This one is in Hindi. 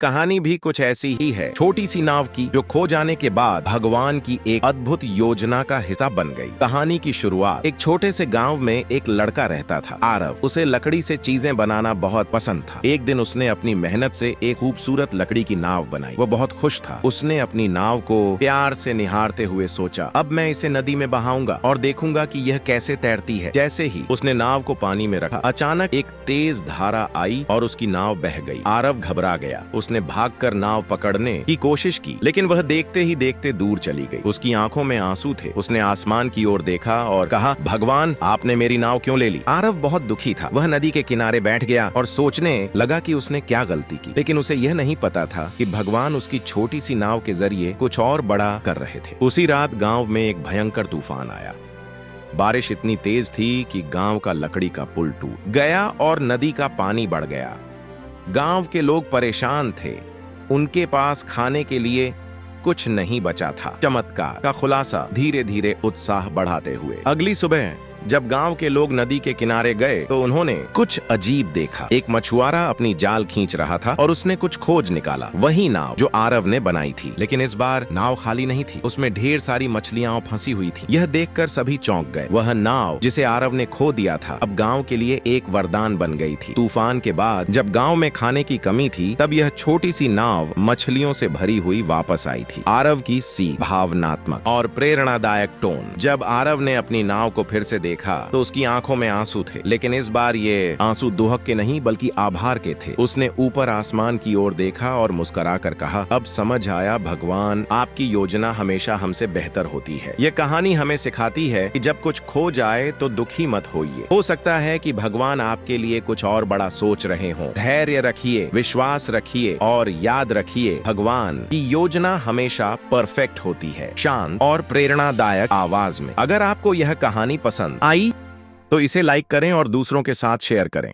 कहानी भी कुछ ऐसी ही है, छोटी सी नाव की, जो खो जाने के बाद भगवान की एक अद्भुत योजना का हिस्सा बन गई। कहानी की शुरुआत एक छोटे से गांव में एक लड़का रहता था, आरव। उसे लकड़ी से चीजें बनाना बहुत पसंद था। एक दिन उसने अपनी मेहनत से एक खूबसूरत लकड़ी की नाव बनाई। वो बहुत खुश था। उसने अपनी नाव को प्यार से निहारते हुए सोचा, अब मैं इसे नदी में बहाऊंगा और देखूंगा कि यह कैसे तैरती है। जैसे ही उसने नाव को पानी में रखा, अचानक एक तेज धारा आई और उसकी नाव बह गई। आरव घबरा गया। उसने भागकर नाव पकड़ने की कोशिश की, लेकिन वह देखते ही देखते दूर चली गई। उसकी आंखों में आंसू थे। उसने आसमान की ओर देखा और कहा, भगवान, आपने मेरी नाव क्यों ले ली? आरव बहुत दुखी था। वह नदी के किनारे बैठ गया और सोचने लगा कि उसने क्या गलती की। लेकिन उसे यह नहीं पता था कि भगवान उसकी छोटी सी नाव के जरिए कुछ और बड़ा कर रहे थे। उसी रात गांव में एक भयंकर तूफान आया। बारिश इतनी तेज थी कि गांव का लकड़ी का पुल टूट गया और नदी का पानी बढ़ गया। गांव के लोग परेशान थे। उनके पास खाने के लिए कुछ नहीं बचा था। चमत्कार का खुलासा धीरे धीरे उत्साह बढ़ाते हुए अगली सुबह जब गांव के लोग नदी के किनारे गए तो उन्होंने कुछ अजीब देखा। एक मछुआरा अपनी जाल खींच रहा था और उसने कुछ खोज निकाला, वही नाव जो आरव ने बनाई थी। लेकिन इस बार नाव खाली नहीं थी, उसमें ढेर सारी मछलियां फंसी हुई थी। यह देखकर सभी चौंक गए। वह नाव जिसे आरव ने खो दिया था, अब गांव के लिए एक वरदान बन गई थी। तूफान के बाद जब गांव में खाने की कमी थी, तब यह छोटी सी नाव मछलियों से भरी हुई वापस आई थी। आरव की सीख, भावनात्मक और प्रेरणादायक टोन। जब आरव ने अपनी नाव को फिर से देखा तो उसकी आंखों में आंसू थे, लेकिन इस बार ये आंसू दुहक के नहीं बल्कि आभार के थे। उसने ऊपर आसमान की ओर देखा और मुस्कुराकर कहा, अब समझ आया भगवान, आपकी योजना हमेशा हमसे बेहतर होती है। ये कहानी हमें सिखाती है कि जब कुछ खो जाए तो दुखी मत होइए। हो सकता है कि भगवान आपके लिए कुछ और बड़ा सोच रहे हों। धैर्य रखिए, विश्वास रखिए और याद रखिए, भगवान की योजना हमेशा परफेक्ट होती है। शांत और प्रेरणादायक आवाज में। अगर आपको यह कहानी पसंद आई तो इसे लाइक करें और दूसरों के साथ शेयर करें।